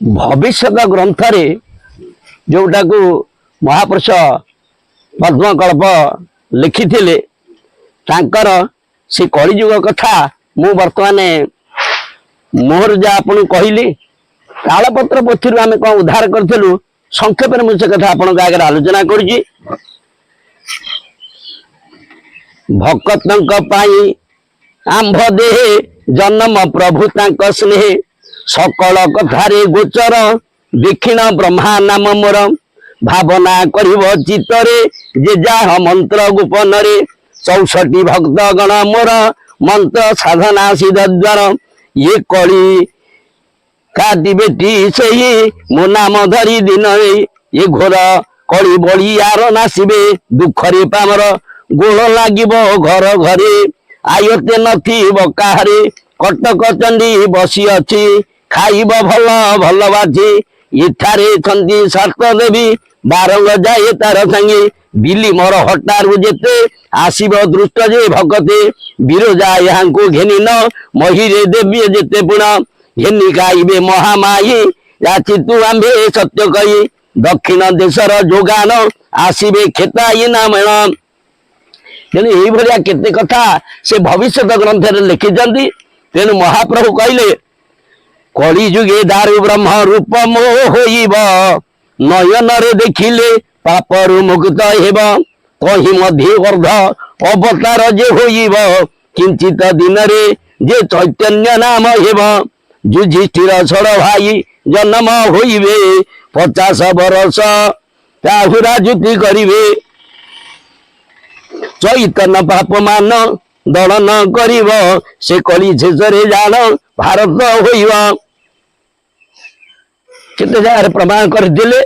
भविष्य ग्रंथ जोटा को महापुरुष पद्मकल्प लिखि से कलिजुग कथा मु बर्तमान मोहर जा आपन कहली तालपत्र पोथी आम कौन उद्धार करूँ संक्षेप में मुझे कथा आपण आगे आलोचना करुच्ची। भक्त आंभ देहे जन्म प्रभु तांक स्नेह सकल कथारे गोचर दीक्षिण ब्रह्मा नाम मोर भावना करिब चित्तरे जे जा मंत्र गोपन रे 64 भक्त गण मोर मंत्र साधना सिद्ध द्वार ये कली काटी बेटी सही मो नाम धरी दिन ये घोर कली बड़ी यार नासिबे दुखरे पामर गोल लागिब घर घरे आयते नथिब काहारे कटक चंडी बसी अछि खाइब भल भल बाजी इठारे छंदी सात देवी बारंग जाए तार संगे बिली मोर हटारू जेते आसीब दृष्ट जे भगते बिरोजा यहाँ घेनी न महिरे देवी जेते पुण घेनी गाइबे महामाई याची तू आंबे सत्य कही दक्षिण देशर जोगान आसीबे खेताई नामण। तेणु यही केते कथा से भविष्य ग्रंथ लिखिं। तेणु महाप्रभु कहले कली जुगे दारु ब्रह्म रूप मोह नयन रे देखिले पापरु मुक्त हेब कही मध्य अर्ध अवतार जे होइब किंचित दिन रे जे चैतन्य नाम हेब युधिष्ठिर छड़ भाई जन्म होइबे 50 बरस ताहुरा जुति करिवे चैतन्य पाप मान दलन करिब से कली शेषरे जान भारत होइबा केते जगह प्रमाण करथिले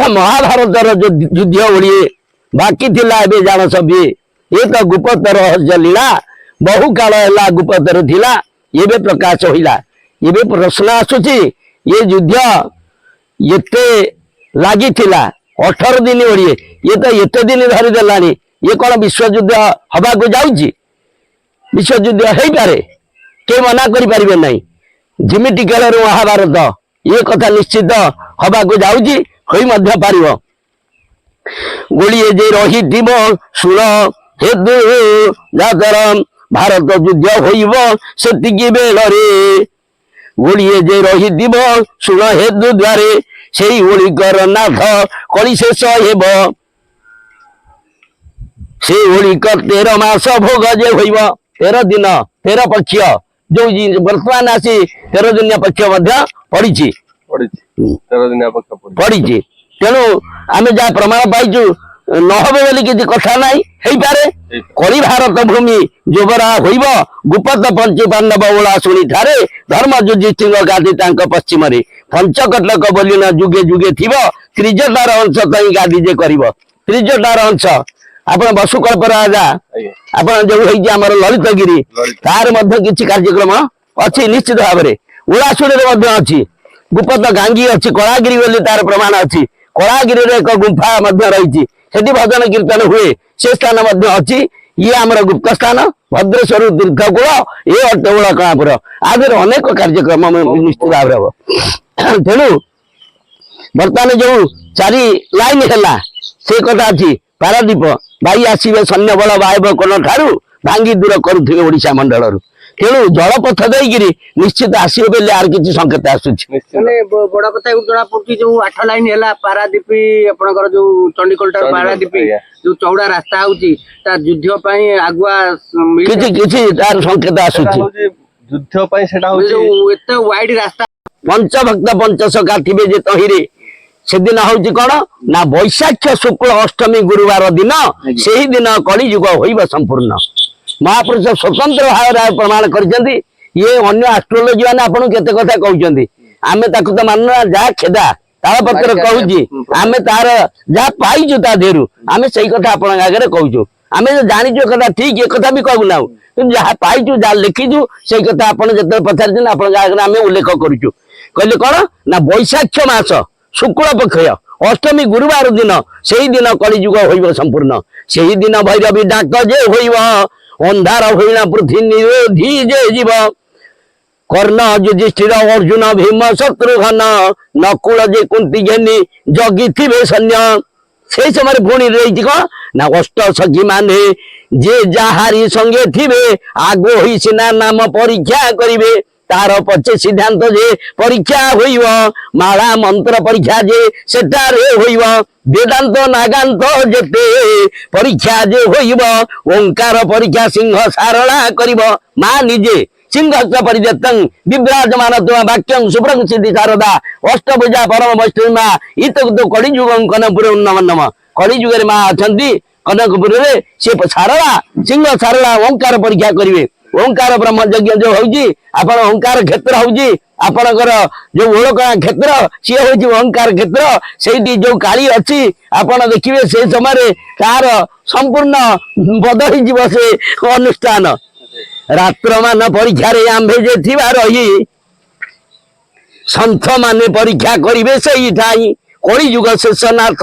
महाभारतर जो युद्ध ओलिए बाकी थिला एबे जान सबे ये तो गुप्त रहस्य लीला बहु काल है गुप्तर थिला एबे प्रकाश होइला एबे प्रश्न आसुची ये युद्ध एते लागी थिला 18 दिन ओलिए ये तो एते दिन धरि देलानी ये कौन विश्व युद्ध हवा को जाउची विश्व युद्ध है पारे के मना करि परिबे नहीं जिमिति काल महाभारत ये कथा निश्चित हवा को जाउची होई मध्य पारिब गोलिए जे रही शुण हेतु जातर भारत युद्ध होइब सेतिकी बेलरे गोलिए जे रही शुण हेतु द्वारे सेई ओलिकर नाथ कली शेष हेब से ओलिक 13 मास भोग जे होइब 13 दिन 13 पक्ष जो वर्तमान आसी 13 दिन पक्ष मध्य पड़ी पड़ी तेणु आम जहाँ प्रमाण पाइचु नहबे बोली किसी कथा नाई पारे कली भारत भूमि जोगरा होइब गुप्त पंच पांडव ओला शुणी ठारे धर्म युधिष्ठिर गादी पश्चिम पंचकटक बोली न जुगे जुगे थी त्रिजटार अंश तई गादी जे कर त्रिजटार अंश आप बसुकल्प राजा आप जो आमर ललितगिरी तार किसी कार्यक्रम अच्छी निश्चित भाव में ओलाशुणी अच्छी गुप्त गांगी अच्छी कलागिरी बोली तार प्रमाण अच्छी कलागिरी एक गुंफा रही भजन कीर्तन हुए से स्थान अच्छी ये आमर गुप्त स्थान भद्रेश्वर तीर्थकूल ये अट्टोला कणापुर आदि अनेक कार्यक्रम निश्चित भाव तेणु बर्तमान जो 4 लाइन है से कथा अच्छी पारादीप भाई आसवे सैन्य बल वायब कोन ठारू भांगी दूर करुवे ओडिशा मंडल तेणु जलपथ देकरी निश्चित आसवे बेले आर किसी संकेत आसूची बड़ कथा जना पड़ी जो 8 लाइन है पारादीप आपनकर जो चंडीगढ़ पारादीप जो चौड़ा रास्ता होची ता युद्ध पई आगुआ किछि तार संकेत आसूची युद्ध पई सेटा होची एते वाइड रास्ता पंचभक्त पंचसखा थिबे जे तहिरे से दिन हूँ कौन ना बैशाख शुक्ल अष्टमी गुरुवार दिन से ही दिन कलिजुग होइब संपूर्ण महापुरुष स्वतंत्र भाव प्रमाण कर ये अन्य एस्ट्रोलोजी मैंने आपन केते कथा कहउचंदी आमे ताकु तो मानना जा खेदा तालपत्र कहूची आमे तार जा पाइजु ता देरु आमे सही कथा आपन आगे कहूचु आमे जो जानिजु कथा ठीक ये कथा भी कहू ना किंतु जा पाइजु जा लिखिजु सही कथा आपन जते पचारछन आपन आगे आमे उल्लेख करूचु कहले कौन ना बैशाख मास शुक्ल पक्ष अष्टमी गुरुवार दिन से ही दिन कलिजुग होइब संपूर्ण से ही दिन भैरवी डाक जे होइब ଅନ୍ଧାର ହୋଇନା ପୃଥ୍ୱୀ ନିରୋଧୀ ଯେ ଯିବ କର୍ଣ୍ଣ ଯୁଧିଷ୍ଠିର ଅର୍ଜୁନ ଭୀମ ଶତ୍ରୁଘ୍ନ ନକୁଳ ଯେ କୁନ୍ତି ଘେନି ଜଗିଥିବେ ସୈନ୍ୟ ସେଇ ସମୟରେ ପୁଣି ରହିଛି କଣ ନା ଅଷ୍ଟ ସଖୀ ମାନେ ଯେ ଯାହାରି ସଙ୍ଗେ ଥିବେ ଆଗ ହୋଇ ସିନା ନାମ ପରୀକ୍ଷା କରିବେ ତାର ପଛେ ସିଦ୍ଧାନ୍ତ ଯେ ପରୀକ୍ଷା ହୋଇବ ମାଳା ମନ୍ତ୍ର ପରୀକ୍ଷା ଯେ ସେଠାରେ ହୋଇବ ବେଦାନ୍ତ ନାଗାନ୍ତ ଯେତେ ପରୀକ୍ଷା ଯେ ହୋଇବ ଓଙ୍କାର ପରୀକ୍ଷା ସିଂହ ସାରଳା କରିବ ମା ନିଜେ ସିଂହସ୍ଥ ପରିଦେତଂ ବିଭ୍ରାଜମାନ ବାକ୍ୟଂ ଶୁଭ୍ରଂ ସିଦ୍ଧି ଶାରଦା ଅଷ୍ଟଭୁଜା ପରମ ବୈଷ୍ଣବୀ ମା ଇତକୁ କଳିଯୁଗଂ କନକପୁର ନମ କଳିଯୁଗରେ ମା ଅଛନ୍ତି କନକପୁରରେ ସେ ସାରଳା ସିଂହ ସାରଳା ଓଙ୍କାର ପରୀକ୍ଷା କରିବେ ଓଙ୍କାର ବ୍ରହ୍ମ ଯଜ୍ଞ ଯୋଉ ହଉଛି ଆପଣ ଓଙ୍କାର କ୍ଷେତ୍ର ହଉଛି ଆପଣଙ୍କର ଯୋଉ ଓଳକା କ୍ଷେତ୍ର ସିଏ ହଉଛି ଓଙ୍କାର କ୍ଷେତ୍ର ସେଇଠି ଯୋଉ କାଳି ଅଛି ଆପଣ ଦେଖିବେ ସେ ସମୟରେ ତାର ସମ୍ପୂର୍ଣ୍ଣ ବଦଳିଯିବ ସେ ଅନୁଷ୍ଠାନ ରାତ୍ରମାନ ପରୀକ୍ଷାରେ ଆମ୍ଭେ ଯେ ଥିବା ରହି ସନ୍ଥ ମାନେ ପରୀକ୍ଷା କରିବେ ସେଇଠାଇ କଳିଯୁଗ ଶେଷ ନାଥ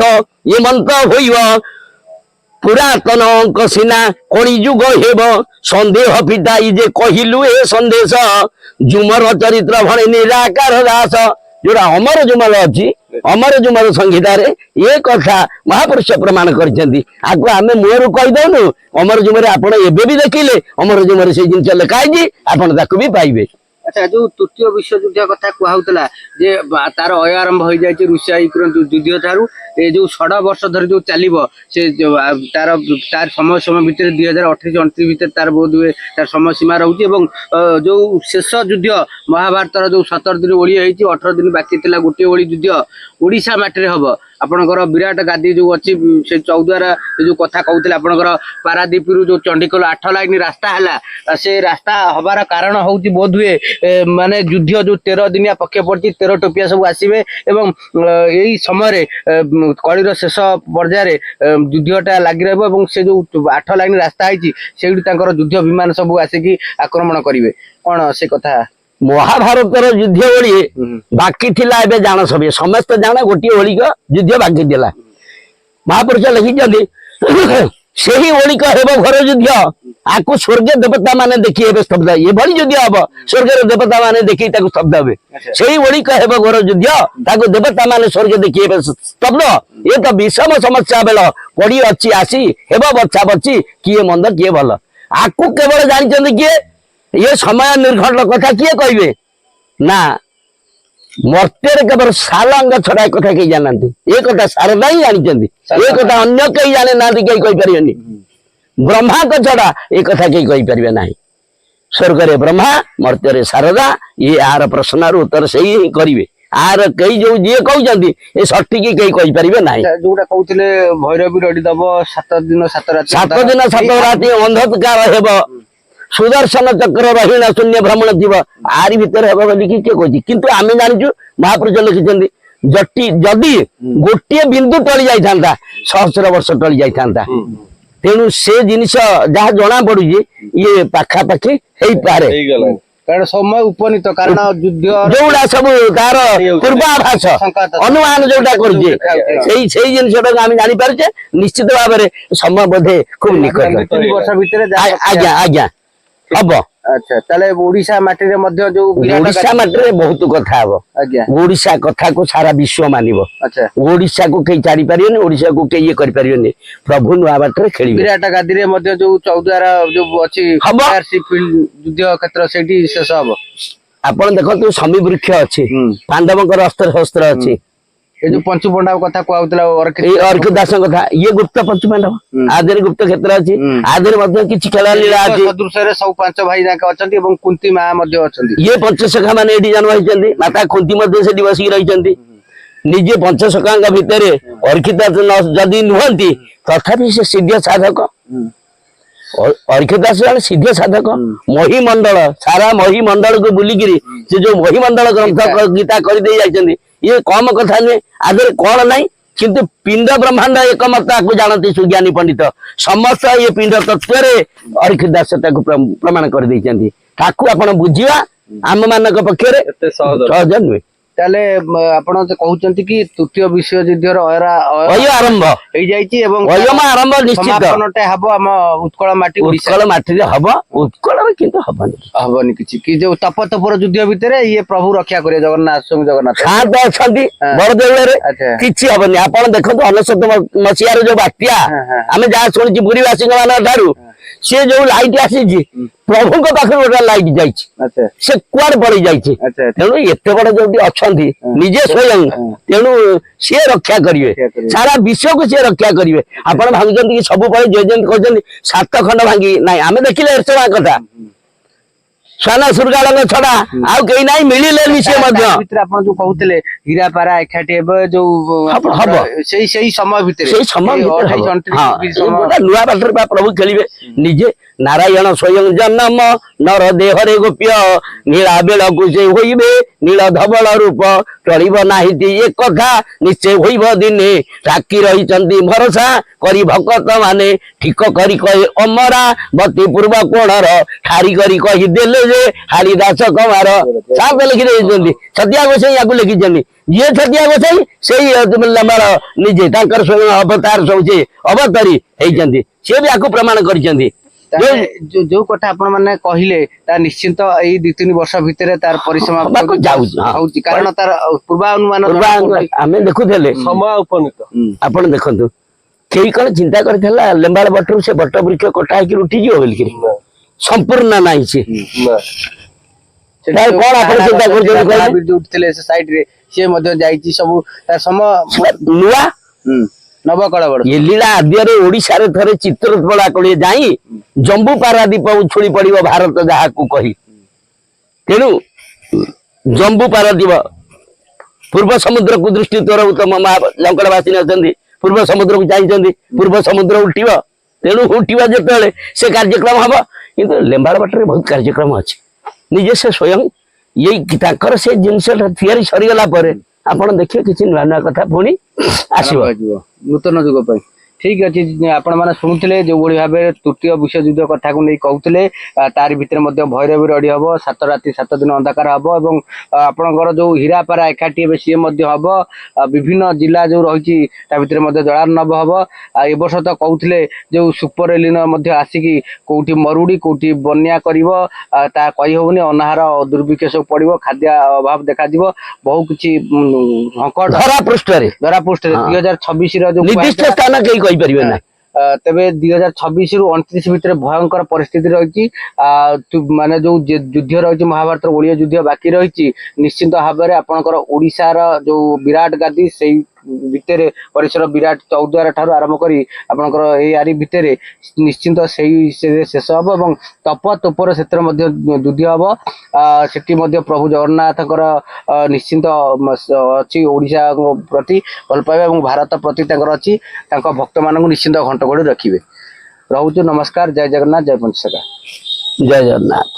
ଏ ମନ୍ତ୍ର ହୋଇବ ପୁରାତନ ଅଙ୍କ ସିନା କଳିଯୁଗ ହେବ ସନ୍ଦେହ ଫିଟାଇ ଯେ କହିଲୁ ଏ ସନ୍ଦେଶ ଜୁମର ଚରିତ୍ର ଭଣେ ନିରାକାର ଦାସ ଯୋଉଟା ଅମର ଜୁମର ଅଛି ଅମର ଜୁମର ସଂହିତାରେ ଏ କଥା ମହାପୁରୁଷ ପ୍ରମାଣ କରିଛନ୍ତି ଆକୁ ଆମେ ମୁହଁରୁ କହିଦଉନୁ ଅମର ଜୁମରେ ଆପଣ ଏବେ ବି ଦେଖିଲେ ଅମର ଜୁମରେ ସେଇ ଜିନିଷ ଲେଖା ହେଇଛି ଆପଣ ତାକୁ ବି ପାଇବେ ଆଚ୍ଛା ଯୋଉ ତୃତୀୟ ବିଶ୍ୱଯୁଦ୍ଧ କଥା କୁହାହଉଥିଲା ଯେ ତାର ଅୟ ଆରମ୍ଭ ହେଇଯାଇଛି ରୁଷିଆ ୟୁକ୍ରେନ ଯୁଦ୍ଧ ଠାରୁ ଏ ଯୋଉ 6 ବର୍ଷ ଧରି ଯୋଉ ଚାଲିବ ସେ ତାର ସମୟ ଭିତରେ 2028-29 ଭିତରେ ତାର ବହୁତ ହୁଏ ତାର ସମୟ ସୀମା ରହୁଛି ଏବଂ ଯୋଉ ଶେଷ ଯୁଦ୍ଧ ମହାଭାରତର ଯୋଉ 17 ଦିନ ଓଳି ହେଇଛି 18 ଦିନ ବାକି ଥିଲା ଗୋଟିଏ ଓଳି ଯୁଦ୍ଧ ଓଡିଶା ମାଟିରେ ହବ ଆପଣଙ୍କର ବିରାଟ ଗାଦି ଯୋଉ ଅଛି ସେ ଚୌଦ୍ୱାର ଯୋଉ କଥା କହୁଥିଲେ ଆପଣଙ୍କର ପାରାଦୀପରୁ ଯୋଉ ଚଣ୍ଡିଖୋଲ 8 ଲାଇନ ରାସ୍ତା ହେଲା ସେ ରାସ୍ତା ହବାର କାରଣ ହଉଛି ବୋଧ ହୁଏ ମାନେ ଯୁଦ୍ଧ ଯୋଉ 13 ଦିନିଆ ପକ୍ଷେ ପଡିଛି 13 ଟୋପିଆ ସବୁ ଆସିବେ ଏବଂ ଏଇ ସମୟରେ କଳିର ଶେଷ ପର୍ଯ୍ୟାୟରେ ଯୁଦ୍ଧଟା ଲାଗି ରହିବ ଏବଂ ସେ ଯୋଉ 8 ଲାଇନ ରାସ୍ତା ହେଇଛି ସେଇଠି ତାଙ୍କର ଯୁଦ୍ଧ ବିମାନ ସବୁ ଆସିକି ଆକ୍ରମଣ କରିବେ କଣ ସେ କଥା ମହାଭାରତର ଯୁଦ୍ଧ ଓଳି ବାକି ଥିଲା ଏବେ ଜାଣ ସବେ ସମସ୍ତେ ଜାଣ ଗୋଟିଏ ଓଳିକ ଯୁଦ୍ଧ ବାକି ଥିଲା ମହାପୁରୁଷ ଲେଖିଛନ୍ତି ସେହି ଓଳିକ ହେବ ଘର ଯୁଦ୍ଧ ଆକୁ ସ୍ୱର୍ଗ ଦେବତା ମାନେ ଦେଖି ହେବେ ସ୍ତବ୍ଧ ଏଭଳି ଯୁଦ୍ଧ ହବ ସ୍ୱର୍ଗର ଦେବତା ମାନେ ଦେଖି ତାକୁ ସ୍ତବ୍ଧ ହେବେ ସେଇ ଓଳିକ ହେବ ଘର ଯୁଦ୍ଧ ତାକୁ ଦେବତା ମାନେ ସ୍ୱର୍ଗ ଦେଖି ହେବେ ସ୍ତବ୍ଧ ଏ ତ ବିଷମ ସମସ୍ୟା ବେଳ ପଡି ଅଛି ଆସି ହେବ ବଛା ବଛି କିଏ ମନ୍ଦ କିଏ ଭଲ ଆକୁ କେବଳ ଜାଣିଛନ୍ତି କିଏ ये समय निर्घंट कथा किए कहे ना मर्त्य केवल सारंग छड़ा एक कथा कही जानते ये कथा शारदा ही जानते ये कथा अन्य कहीं जाने ना कहीं कहीपर ब्रह्मा को छड़ा ये कथा कहीं कहीपर ना स्वर्ग रे ब्रह्मा मर्त्य शारदा ये आर प्रश्न उत्तर से ही करेंगे आर कई जो जी कहते ये सठिक कहीं कहीपर ना जोटा कहते भैरवी रड़ी दब 7 दिन 7 राति अंधकार हेब सुदर्शन चक्र रहीना शून्य भ्रमण थी आरी भितर हे बोली किए कह किंतु आम जाचु महापुरुष लिखिं जटी जदि गोटे बिंदु टली जाता 1000 वर्ष टली जाता तेणु से जिनिस जहाँ जना पड़ू ये पाखापाखि हो पारे कारण समय उपनीत कारण युद्ध जोड़ा सब तार पूर्वाभास अनुमान जोटा कर जानी पारे निश्चित भाव में समय बोधे खूब निकट 3 वर्ष भीतर आज्ञा आज्ञा हम अच्छा ताले ओडिशा माटी रे मध्य जो ओडिशा माटी रे बहुत कथा हबो आज्ञा ओडिशा कथा को सारा विश्व मानिबो अच्छा ओडिशा को कई चाड़ी परियोनी ओडिशा को कई ये कर परियोनी प्रभु नुआ बाट रे खेली विराट गादी रे मध्य जो 14 जो अछि आरसी फील्ड युद्ध क्षेत्र सेठी शेष हबो आपण देखो समी वृक्ष अछि पांडवकर अस्त्र शस्त्र अछि ये जो पंचु पांडव कथा कहउतला अर्क दास कथा ये गुप्त पंचु पांडव आदर गुप्त क्षेत्र अछि आदर मध्य किछि खेला लीला अछि सदृश रे सब 5 भाई जाके अछंती एवं कुंती मां मध्य अछंती ये पंचसखा माने एडी जन्म होइछंती माता कुंती मध्य से दिवस ही रहिछंती निजे पंचसखांग भितरे अर्किता जदि नुहंती तथापि से सिद्ध साधक अर्किता से सिद्ध साधक महिमंडल सारा महिमंडल को बुलिकिरी से जो महिमंडल ग्रंथ गीता कर दे जाइछंती ये कम कथा नुहे आदर कौन ना किंतु पिंड ब्रह्मांड एक मत आपको जानते सुज्ञानी पंडित समस्त ये पिंड तत्व अर्किदास प्रमाण कर बुझा आम मान पक्षर सहज नुहे ତାହେଲେ ଆପଣ କହୁଛନ୍ତି କି ତୃତୀୟ ବିଶ୍ୱଯୁଦ୍ଧର ଅୟ ଆରମ୍ଭ ହେଇଯାଇଛି ଏବଂ ଅୟମ ଆରମ୍ଭ ନିଶ୍ଚିତ ସମାପନଟା ହବ ଆମ ଉତ୍କଳ ମାଟି ଓଡିଶା ଉତ୍କଳ ମାଟିରେ ହବ ଉତ୍କଳରେ କିନ୍ତୁ ହବନି ହବନି କିଛି କି ଯୋଉ ତପର ଯୁଦ୍ଧ ଭିତରେ ଇଏ ପ୍ରଭୁ ରକ୍ଷା କରିବେ ଜଗନ୍ନାଥ ସ୍ୱୟଂ ଜଗନ୍ନାଥ ଶାନ୍ତ ଅଛନ୍ତି ବଡଦେଉଳରେ ଆଚ୍ଛା। କିଛି ହବନି ଆପଣ ଦେଖନ୍ତୁ 19 ମସିହାର ଯୋଉ ବାତ୍ୟା ଆମେ ଯାହା ଶୁଣିଛୁ ପୁରୀବାସୀଙ୍କ ମାନଙ୍କ ଠାରୁ ସିଏ ଯୋଉ ଲାଇଟ୍ ଆସିଛି ପ୍ରଭୁଙ୍କ ପାଖରେ ଗୋଟେ ଲାଇଟ୍ ଯାଇଛି ଆଚ୍ଛା ସେ କୁଆଡେ ପଳେଇ ଯାଇଛି ଆଚ୍ଛା ତେଣୁ ଏତେ ବଡ ଯୋଉଠି ଅଛନ୍ତି ନିଜେ ସ୍ୱୟଂ ତେଣୁ ସିଏ ରକ୍ଷା କରିବେ ରକ୍ଷା କରିବେ। ସାରା ବିଶ୍ୱକୁ ସିଏ ରକ୍ଷା କରିବେ ଆପଣ ଭାବୁଛନ୍ତି କି ସବୁବେଳେ ଯେ ଯେମିତି କହୁଛନ୍ତି 7 ଖଣ୍ଡ ଭାଙ୍ଗି ନାଇଁ ଆମେ ଦେଖିଲେ ଏରସମା କଥା ସ୍ୱାନ ଶୃଗାଳଙ୍କ ଛଡା ଆଉ କେହି ନାହିଁ ମିଳିଲେନି ସିଏ ମଧ୍ୟ ଭିତରେ ଆପଣ ଯୋଉ କହୁଥିଲେ ହୀରାପାରା ଏକାଠି ଏବେ ଯୋଉ ହବ ସେଇ ସମୟ ଭିତରେ ସେଇ ସମୟ ଭିତରେ ହବ। ହଁ, ଏଇ ଗୋଟେ ନୂଆ ବାଟରେ ବା ପ୍ରଭୁ ଖେଳିବେ ନିଜେ ନାରାୟଣ ସ୍ୱୟଂ ଜନ୍ମ ନର ଦେହରେ ଗୋପ୍ୟ ନୀଳା ବେଳକୁ ସେ ହୋଇବେ ନୀଳ ଧବଳ ରୂପ ଟଳିବ ନାହିଁ ଏ କଥା ନିଶ୍ଚୟ ହୋଇବ ଦିନେ ରାଖି ରହିଛନ୍ତି ଭରସା କରି ଭକତ ମାନେ ଠିକ କରି କହେ ଅମରା ବତି ପୂର୍ବ କୋଣର ଠାରି କରି କହିଦେଲେ ଯେ ହାରିଦାସ କମାର ସାପ ଲେଖି ଦେଇଛନ୍ତି ଛତିଆ ଗୋସାଇ ୟାକୁ ଲେଖିଛନ୍ତି ଯିଏ ଛତିଆ ଗୋସାଇ ସେଇ ଆମର ନିଜେ ତାଙ୍କର ସ୍ୱୟଂ ଅବତାର ସବୁ ସେ ଅବତାରୀ ହେଇଛନ୍ତି ସିଏ ବି ୟାକୁ ପ୍ରମାଣ କରିଛନ୍ତି ଯୋଉ କଥା ଆପଣ ମାନେ କହିଲେ ତା ନିଶ୍ଚିନ୍ତ ଏଇ 2-3 ବର୍ଷ ଭିତରେ ତାର ହବାକୁ ଯାଉଛି ହଉଛି କାରଣ ତାର ପୂର୍ବାନୁମାନ ଆମେ ଦେଖୁଥିଲେ ସମୟ ଉପନୀତ ଆପଣ ଦେଖନ୍ତୁ କେହି କଣ ଚିନ୍ତା କରିଥିଲା ଲେମ୍ବାଳ ବଟରୁ ସେ ବଟ ବୃକ୍ଷ କଟା ହେଇକି ଉଠିଯିବ ବୋଲିକିରି ସମ୍ପୂର୍ଣ୍ଣ ନାହିଁ ସେ କଣ ଆପଣ ଚିନ୍ତା କରୁଛନ୍ତି ଉଠିଥିଲେ ସେ ସାଇଡ ରେ ସିଏ ମଧ୍ୟ ଯାଇଛି ସବୁ ତାର ସମୟ ନୂଆ ନବକଳେବର ଏଲିଳା ଆଦ୍ୟରେ ଓଡିଶାରେ ଥରେ ଚିତ୍ରୋତ୍ପଳା କଳିଏ ଯାଇ ଜମ୍ବୁ ପାରାଦୀପ ଉଛୁଳି ପଡିବ ଭାରତ ଯାହାକୁ କହି ତେଣୁ ଜମ୍ବୁ ପାରାଦୀପ ପୂର୍ବ ସମୁଦ୍ରକୁ ଦୃଷ୍ଟି ତୋର ଉତ୍ତମ ମା ଲଙ୍କଡ଼ବାସୀ ଅଛନ୍ତି ପୂର୍ବ ସମୁଦ୍ରକୁ ଯାଇଛନ୍ତି ପୂର୍ବ ସମୁଦ୍ର ଉଠିବ ତେଣୁ ଉଠିବ ଯେତେବେଳେ ସେ କାର୍ଯ୍ୟକ୍ରମ ହବ କିନ୍ତୁ ଲେମ୍ବାଳ ବାଟରେ ବହୁତ କାର୍ଯ୍ୟକ୍ରମ ଅଛି ନିଜେ ସେ ସ୍ୱୟଂ ଏଇ ତାଙ୍କର ସେ ଜିନିଷଟା ତିଆରି ସରିଗଲା ପରେ ଆପଣ ଦେଖିବେ କିଛି ନୂଆ ନୂଆ କଥା ପୁଣି ଆସିବ ନୂତନ ଯୁଗ ପାଇଁ ଠିକ ଅଛି ଆପଣ ମାନେ ଶୁଣୁଥିଲେ ଯୋଉଭଳି ଭାବେ ତୃତୀୟ ବିଶ୍ୱଯୁଦ୍ଧ କଥାକୁ ନେଇ କହୁଥିଲେ ତାରି ଭିତରେ ମଧ୍ୟ ଭୈରବୀ ରଡି ହବ 7 ରାତି 7 ଦିନ ଅନ୍ଧକାର ହବ ଏବଂ ଆପଣଙ୍କର ଯୋଉ ହୀରାପାରା ଏକାଠି ଏବେ ସିଏ ମଧ୍ୟ ହବ ବିଭିନ୍ନ ଜିଲ୍ଲା ଯୋଉ ରହିଛି ତା ଭିତରେ ମଧ୍ୟ ଜଳାର୍ଣ୍ଣବ ହବ ଏ ବର୍ଷ ତ କହୁଥିଲେ ଯୋଉ ସୁପର ଏଲିନ ମଧ୍ୟ ଆସିକି କୋଉଠି ମରୁଡି କୋଉଠି ବନ୍ୟା କରିବ ତା କହି ହବନି ଅନାହାର ଦୁର୍ଭିକ୍ଷ ସବୁ ପଡିବ ଖାଦ୍ୟ ଅଭାବ ଦେଖାଯିବ ବହୁ କିଛି ସଂକଟ ଧରା ପୃଷ୍ଠରେ 2026 ର ଯୋଉ ନିର୍ଦ୍ଦିଷ୍ଟ ସ୍ଥାନ କେହି କହିପାରିବେ ନା ତେବେ 2026 ରୁ 29 ଭିତରେ ଭୟଙ୍କର ପରିସ୍ଥିତି ରହିଛି ମାନେ ଯୋଉ ଯୁଦ୍ଧ ରହିଛି ମହାଭାରତର ଓଳିଆ ଯୁଦ୍ଧ ବାକି ରହିଛି ନିଶ୍ଚିନ୍ତ ଭାବରେ ଆପଣଙ୍କର ଓଡିଶାର ଯୋଉ ବିରାଟ ଗାଦି ସେଇ ଭିତରେ ପରିସର ବିରାଟ ଚୌଦ୍ୱାର ଠାରୁ ଆରମ୍ଭ କରି ଆପଣଙ୍କର ଏଇ ଆରି ଭିତରେ ନିଶ୍ଚିନ୍ତ ସେଇ ଶେଷ ହବ ଏବଂ ତପର ସେଥିରେ ମଧ୍ୟ ଯୁଦ୍ଧ ହବ ସେଠି ମଧ୍ୟ ପ୍ରଭୁ ଜଗନ୍ନାଥଙ୍କର ନିଶ୍ଚିନ୍ତ ଅଛି ଓଡିଶା ପ୍ରତି ଭଲ ପାଇବା ଏବଂ ଭାରତ ପ୍ରତି ତାଙ୍କର ଅଛି ତାଙ୍କ ଭକ୍ତ ମାନଙ୍କୁ ନିଶ୍ଚିନ୍ତ ଘଣ୍ଟ ଘୋଡି ରଖିବେ ରହୁଛୁ ନମସ୍କାର ଜୟ ଜଗନ୍ନାଥ ଜୟ ପଞ୍ଚସଖା ଜୟ ଜଗନ୍ନାଥ